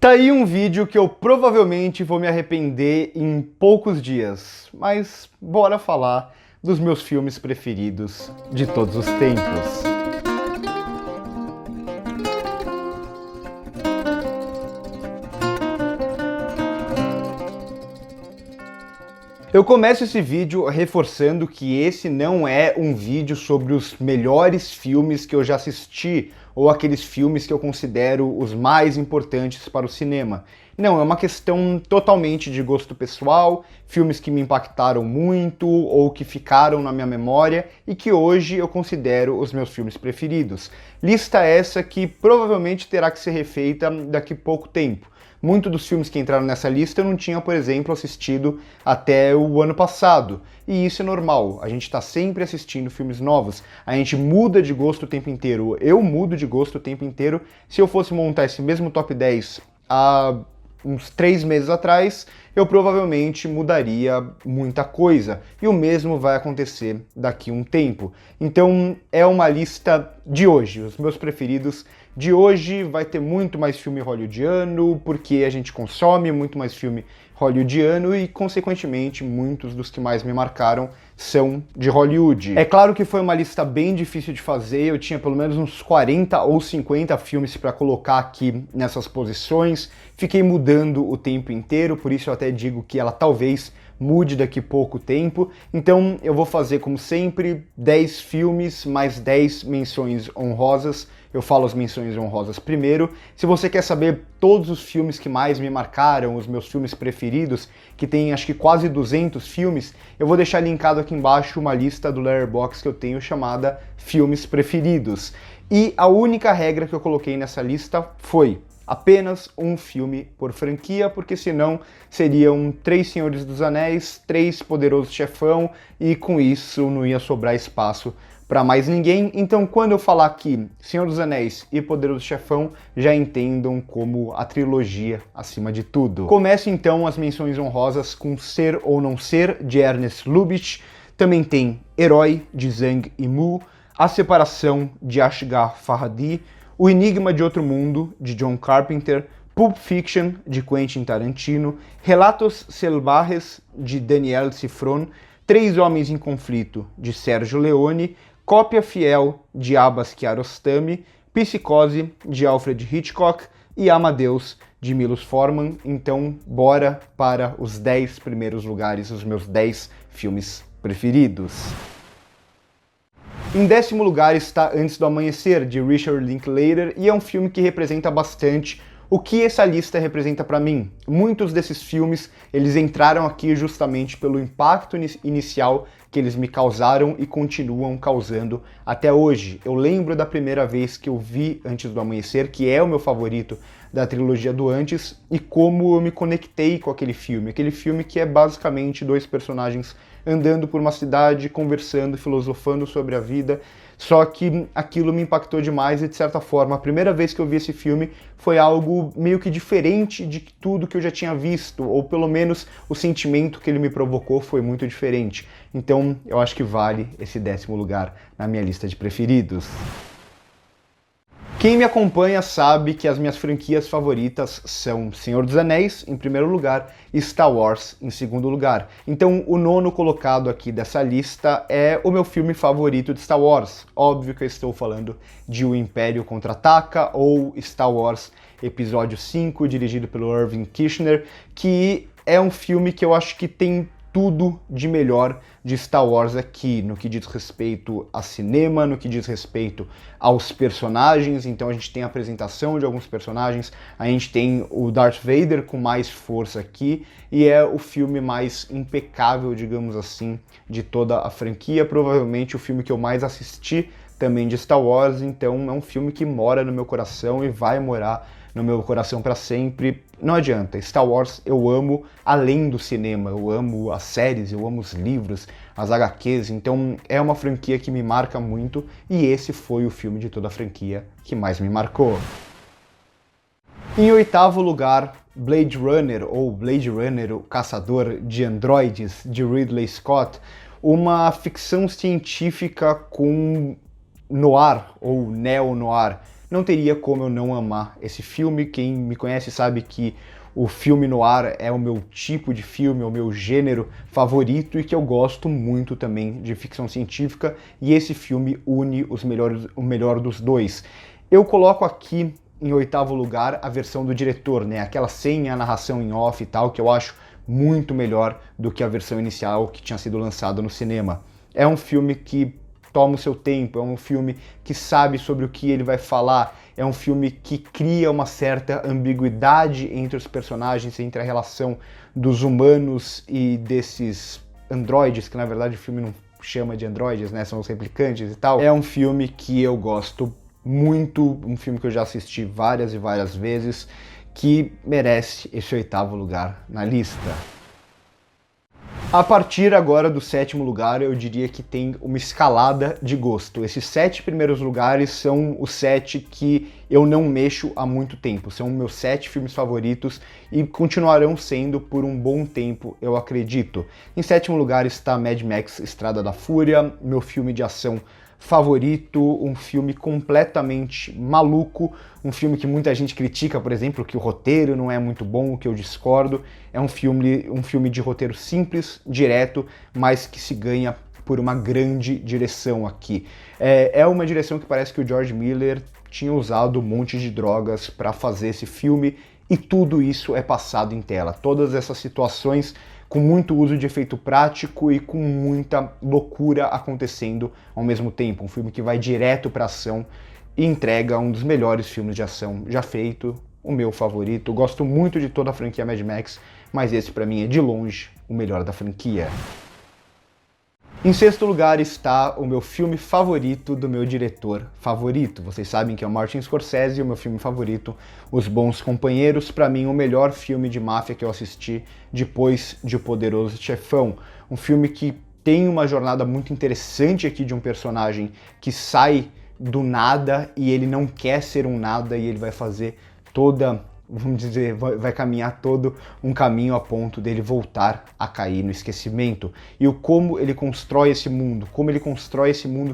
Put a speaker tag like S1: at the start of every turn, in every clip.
S1: Tá aí um vídeo que eu provavelmente vou me arrepender em poucos dias, mas bora falar dos meus filmes preferidos de todos os tempos. Eu começo esse vídeo reforçando que esse não é um vídeo sobre os melhores filmes que eu já assisti ou aqueles filmes que eu considero os mais importantes para o cinema. Não, é uma questão totalmente de gosto pessoal, filmes que me impactaram muito ou que ficaram na minha memória e que hoje eu considero os meus filmes preferidos. Lista essa que provavelmente terá que ser refeita daqui a pouco tempo. Muitos dos filmes que entraram nessa lista eu não tinha, por exemplo, assistido até o ano passado. E isso é normal, a gente está sempre assistindo filmes novos, a gente muda de gosto o tempo inteiro. Eu mudo de gosto o tempo inteiro. Se eu fosse montar esse mesmo top 10 há uns 3 meses atrás, eu provavelmente mudaria muita coisa. E o mesmo vai acontecer daqui a um tempo. Então é uma lista de hoje, os meus preferidos de hoje. Vai ter muito mais filme hollywoodiano, porque a gente consome muito mais filme hollywoodiano e, consequentemente, muitos dos que mais me marcaram são de Hollywood. É claro que foi uma lista bem difícil de fazer, eu tinha pelo menos uns 40 ou 50 filmes para colocar aqui nessas posições, fiquei mudando o tempo inteiro, por isso eu até digo que ela talvez mude daqui a pouco tempo. Então eu vou fazer, como sempre, 10 filmes mais 10 menções honrosas. Eu falo as menções honrosas primeiro. Se você quer saber todos os filmes que mais me marcaram, os meus filmes preferidos, que tem acho que quase 200 filmes, eu vou deixar linkado aqui embaixo uma lista do Letterboxd que eu tenho chamada Filmes Preferidos. E a única regra que eu coloquei nessa lista foi apenas um filme por franquia, porque senão seriam 3 Senhores dos Anéis, 3 Poderoso Chefão, e com isso não ia sobrar espaço para mais ninguém. Então, quando eu falar aqui Senhor dos Anéis e Poderoso Chefão, já entendam como a trilogia acima de tudo. Começo então as menções honrosas com Ser ou Não Ser, de Ernest Lubitsch. Também tem Herói, de Zhang Yimou, A Separação, de Asghar Farhadi, O Enigma de Outro Mundo, de John Carpenter, Pulp Fiction, de Quentin Tarantino, Relatos Selvagens, de Daniel Cifron, Três Homens em Conflito, de Sergio Leone, Cópia Fiel, de Abbas Kiarostami, Psicose, de Alfred Hitchcock e Amadeus, de Milos Forman. Então, bora para os 10 primeiros lugares, os meus 10 filmes preferidos. Em 10º lugar está Antes do Amanhecer, de Richard Linklater, e é um filme que representa bastante o que essa lista representa para mim. Muitos desses filmes, eles entraram aqui justamente pelo impacto inicial que eles me causaram e continuam causando até hoje. Eu lembro da primeira vez que eu vi Antes do Amanhecer, que é o meu favorito da trilogia do Antes, e como eu me conectei com aquele filme que é basicamente 2 personagens andando por uma cidade, conversando, filosofando sobre a vida. Só que aquilo me impactou demais e, de certa forma, a primeira vez que eu vi esse filme foi algo meio que diferente de tudo que eu já tinha visto, ou pelo menos o sentimento que ele me provocou foi muito diferente. Então, eu acho que vale esse 10º lugar na minha lista de preferidos. Quem me acompanha sabe que as minhas franquias favoritas são Senhor dos Anéis, em primeiro lugar, e Star Wars, em segundo lugar. Então, o 9º colocado aqui dessa lista é o meu filme favorito de Star Wars. Óbvio que eu estou falando de O Império Contra-Ataca, ou Star Wars Episódio 5, dirigido pelo Irving Kirchner, que é um filme que eu acho que tem tudo de melhor de Star Wars aqui, no que diz respeito a cinema, no que diz respeito aos personagens. Então a gente tem a apresentação de alguns personagens, a gente tem o Darth Vader com mais força aqui, e é o filme mais impecável, digamos assim, de toda a franquia, provavelmente o filme que eu mais assisti também de Star Wars. Então é um filme que mora no meu coração e vai morar no meu coração para sempre. Não adianta, Star Wars eu amo além do cinema, eu amo as séries, eu amo os livros, as HQs, então é uma franquia que me marca muito, e esse foi o filme de toda a franquia que mais me marcou. Em 8º lugar, Blade Runner, ou Blade Runner, o Caçador de Androides, de Ridley Scott, uma ficção científica com noir, ou neo-noir, não teria como eu não amar esse filme. Quem me conhece sabe que o filme noir é o meu tipo de filme, é o meu gênero favorito e que eu gosto muito também de ficção científica, e esse filme une o melhor dos dois. Eu coloco aqui em oitavo lugar a versão do diretor, né? Aquela sem a narração em off e tal, que eu acho muito melhor do que a versão inicial que tinha sido lançada no cinema. É um filme que toma o seu tempo, é um filme que sabe sobre o que ele vai falar, é um filme que cria uma certa ambiguidade entre os personagens, entre a relação dos humanos e desses androides, que na verdade o filme não chama de androides, né? São os replicantes e tal. É um filme que eu gosto muito, um filme que eu já assisti várias e várias vezes, que merece esse oitavo lugar na lista. A partir agora do sétimo lugar, eu diria que tem uma escalada de gosto. Esses 7 primeiros lugares são os 7 que eu não mexo há muito tempo. São meus 7 filmes favoritos e continuarão sendo por um bom tempo, eu acredito. Em sétimo lugar está Mad Max Estrada da Fúria, meu filme de ação favorito, um filme completamente maluco, um filme que muita gente critica, por exemplo, que o roteiro não é muito bom, o que eu discordo. É um filme de roteiro simples, direto, mas que se ganha por uma grande direção aqui. É uma direção que parece que o George Miller tinha usado um monte de drogas para fazer esse filme, e tudo isso é passado em tela. Todas essas situações com muito uso de efeito prático e com muita loucura acontecendo ao mesmo tempo. Um filme que vai direto para ação e entrega um dos melhores filmes de ação já feito, o meu favorito. Gosto muito de toda a franquia Mad Max, mas esse para mim é de longe o melhor da franquia. Em sexto lugar está o meu filme favorito do meu diretor favorito. Vocês sabem que é o Martin Scorsese, o meu filme favorito, Os Bons Companheiros. Para mim, o melhor filme de máfia que eu assisti depois de O Poderoso Chefão. Um filme que tem uma jornada muito interessante aqui de um personagem que sai do nada e ele não quer ser um nada, e ele vai fazer toda, vamos dizer, vai caminhar todo um caminho a ponto dele voltar a cair no esquecimento. E o como ele constrói esse mundo,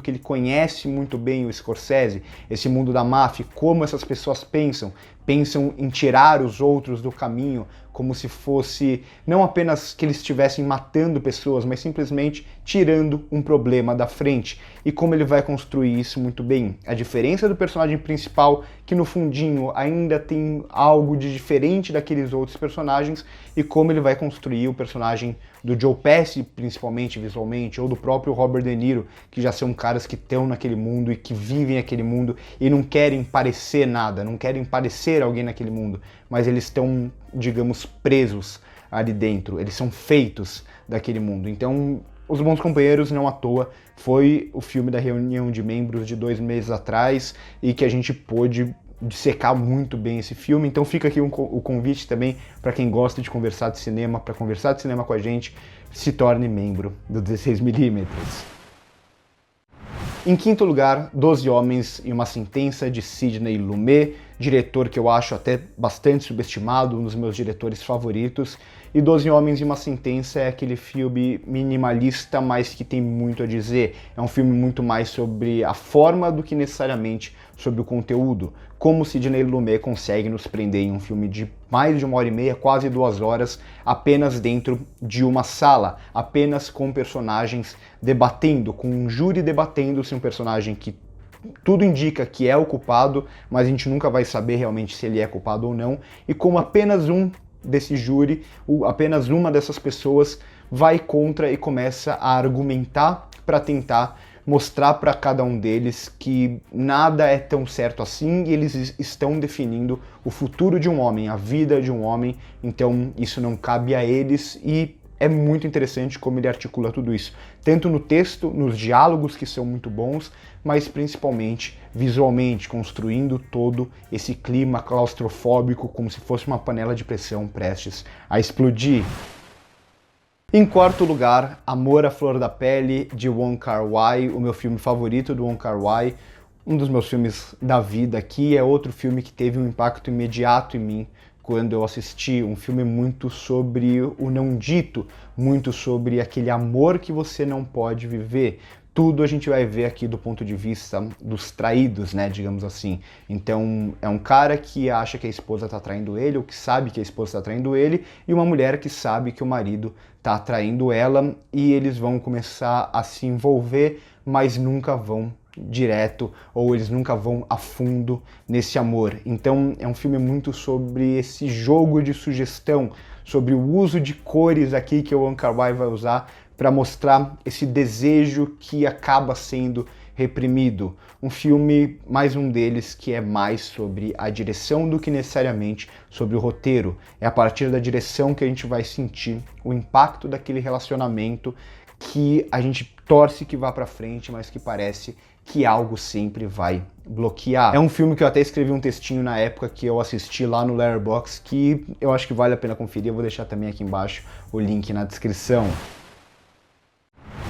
S1: que ele conhece muito bem, o Scorsese, esse mundo da máfia, como essas pessoas pensam em tirar os outros do caminho, como se fosse não apenas que eles estivessem matando pessoas, mas simplesmente tirando um problema da frente. E como ele vai construir isso muito bem. A diferença do personagem principal, que no fundinho ainda tem algo de diferente daqueles outros personagens, e como ele vai construir o personagem do Joe Pesci, principalmente visualmente, ou do próprio Robert De Niro, que já são caras que estão naquele mundo e que vivem aquele mundo e não querem parecer nada, não querem parecer alguém naquele mundo, mas eles estão, digamos, presos ali dentro, eles são feitos daquele mundo. Então, Os Bons Companheiros, não à toa, foi o filme da reunião de membros de 2 meses atrás e que a gente pôde dissecar muito bem esse filme. Então fica aqui o convite também para quem gosta de conversar de cinema, para conversar de cinema com a gente, se torne membro do 16mm. Em quinto lugar, 12 Homens e uma Sentença, de Sidney Lumet, diretor que eu acho até bastante subestimado, um dos meus diretores favoritos. E 12 Homens e uma Sentença é aquele filme minimalista, mas que tem muito a dizer. É um filme muito mais sobre a forma do que necessariamente sobre o conteúdo. Como Sidney Lumet consegue nos prender em um filme de mais de 1h30, quase 2 horas, apenas dentro de uma sala, apenas com personagens debatendo, com um júri debatendo se um personagem que tudo indica que é o culpado, mas a gente nunca vai saber realmente se ele é culpado ou não, e como apenas um desse júri, apenas uma dessas pessoas vai contra e começa a argumentar para tentar mostrar para cada um deles que nada é tão certo assim, e eles estão definindo o futuro de um homem, a vida de um homem, então isso não cabe a eles. E é muito interessante como ele articula tudo isso, tanto no texto, nos diálogos, que são muito bons, mas principalmente visualmente, construindo todo esse clima claustrofóbico, como se fosse uma panela de pressão prestes a explodir. Em quarto lugar, Amor à Flor da Pele, de Wong Kar-wai, o meu filme favorito do Wong Kar-wai, um dos meus filmes da vida aqui. É outro filme que teve um impacto imediato em mim quando eu assisti, um filme muito sobre o não dito, muito sobre aquele amor que você não pode viver. tudo a gente vai ver aqui do ponto de vista dos traídos, né, digamos assim. Então, é um cara que acha que a esposa tá traindo ele, ou que sabe que a esposa tá traindo ele, e uma mulher que sabe que o marido tá traindo ela, e eles vão começar a se envolver, mas nunca vão direto, ou eles nunca vão a fundo nesse amor. Então é um filme muito sobre esse jogo de sugestão, sobre o uso de cores aqui que o Wong Kar-wai vai usar para mostrar esse desejo que acaba sendo reprimido. Um filme, mais um deles, que é mais sobre a direção do que necessariamente sobre o roteiro. É a partir da direção que a gente vai sentir o impacto daquele relacionamento que a gente torce que vá pra frente, mas que parece que algo sempre vai bloquear. É um filme que eu até escrevi um textinho na época que eu assisti lá no Letterboxd, que eu acho que vale a pena conferir. Eu vou deixar também aqui embaixo o link na descrição.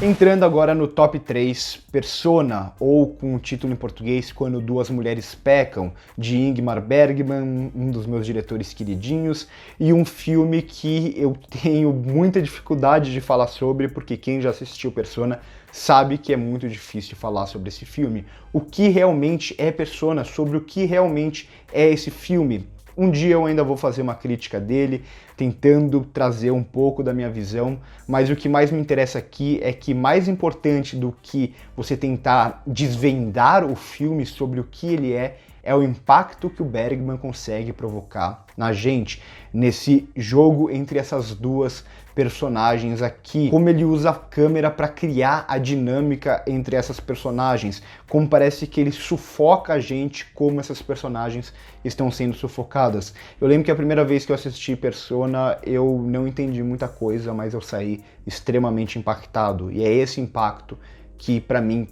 S1: Entrando agora no top 3, Persona, ou com o título em português, Quando Duas Mulheres Pecam, de Ingmar Bergman, um dos meus diretores queridinhos, e um filme que eu tenho muita dificuldade de falar sobre, porque quem já assistiu Persona sabe que é muito difícil falar sobre esse filme. O que realmente é Persona, sobre o que realmente é esse filme. Um dia eu ainda vou fazer uma crítica dele, tentando trazer um pouco da minha visão, mas o que mais me interessa aqui é que, mais importante do que você tentar desvendar o filme sobre o que ele é o impacto que o Bergman consegue provocar na gente, nesse jogo entre essas duas personagens aqui, como ele usa a câmera para criar a dinâmica entre essas personagens, como parece que ele sufoca a gente, como essas personagens estão sendo sufocadas. Eu lembro que a primeira vez que eu assisti Persona, eu não entendi muita coisa, mas eu saí extremamente impactado, e é esse impacto que, para mim,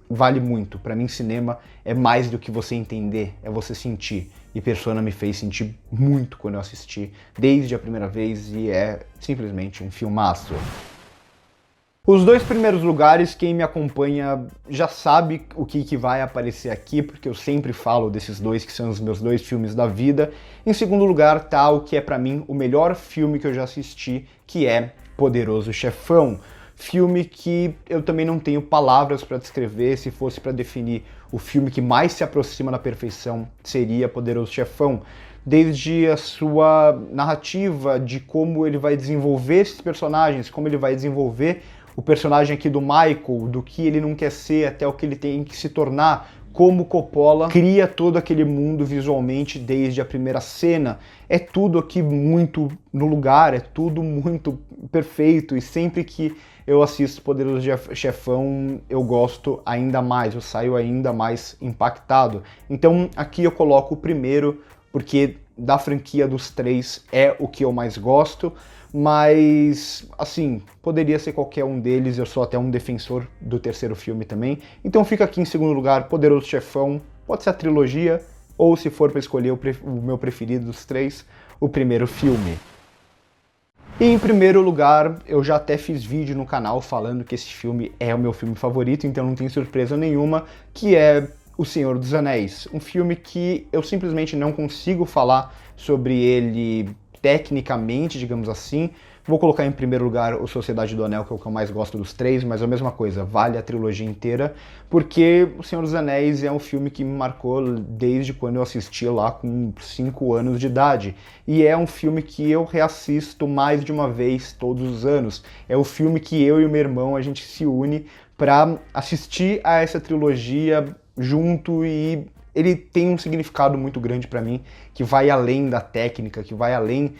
S1: vale muito. Para mim, cinema é mais do que você entender, é você sentir. E Persona me fez sentir muito quando eu assisti, desde a primeira vez, e é simplesmente um filmaço. Os dois primeiros lugares, quem me acompanha já sabe o que vai aparecer aqui, porque eu sempre falo desses dois, que são os meus dois filmes da vida. Em segundo lugar tá o que é para mim o melhor filme que eu já assisti, que é Poderoso Chefão. Filme que eu também não tenho palavras para descrever. Se fosse para definir o filme que mais se aproxima da perfeição, seria Poderoso Chefão. Desde a sua narrativa, de como ele vai desenvolver esses personagens, como ele vai desenvolver o personagem aqui do Michael, do que ele não quer ser até o que ele tem que se tornar, como Coppola cria todo aquele mundo visualmente desde a primeira cena. É tudo aqui muito no lugar, é tudo muito perfeito, e sempre que eu assisto Poderoso Chefão eu gosto ainda mais, eu saio ainda mais impactado. Então aqui eu coloco o primeiro, porque da franquia dos três é o que eu mais gosto, mas, assim, poderia ser qualquer um deles. Eu sou até um defensor do terceiro filme também. Então fica aqui em segundo lugar Poderoso Chefão, pode ser a trilogia, ou se for para escolher o meu preferido dos três, o primeiro filme. E em primeiro lugar, eu já até fiz vídeo no canal falando que esse filme é o meu filme favorito, então não tem surpresa nenhuma, que é O Senhor dos Anéis. Um filme que eu simplesmente não consigo falar sobre ele tecnicamente, digamos assim. Vou colocar em primeiro lugar o Sociedade do Anel, que é o que eu mais gosto dos três, mas a mesma coisa, vale a trilogia inteira, porque O Senhor dos Anéis é um filme que me marcou desde quando eu assisti lá com 5 anos de idade. E é um filme que eu reassisto mais de uma vez todos os anos. É o filme que eu e o meu irmão, a gente se une para assistir a essa trilogia junto, e ele tem um significado muito grande para mim, que vai além da técnica, que vai além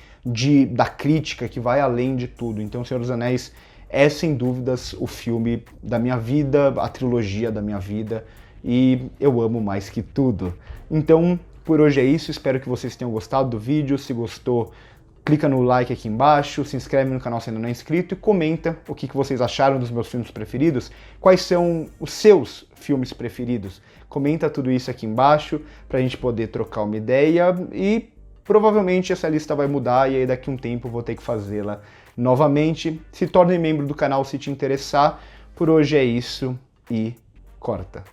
S1: da crítica, que vai além de tudo. Então, O Senhor dos Anéis é, sem dúvidas, o filme da minha vida, a trilogia da minha vida, e eu amo mais que tudo. Então, por hoje é isso, espero que vocês tenham gostado do vídeo. Se gostou, clica no like aqui embaixo, se inscreve no canal se ainda não é inscrito e comenta o que vocês acharam dos meus filmes preferidos, quais são os seus filmes preferidos. Comenta tudo isso aqui embaixo pra gente poder trocar uma ideia, e provavelmente essa lista vai mudar e aí daqui a um tempo eu vou ter que fazê-la novamente. Se torne membro do canal se te interessar. Por hoje é isso e corta!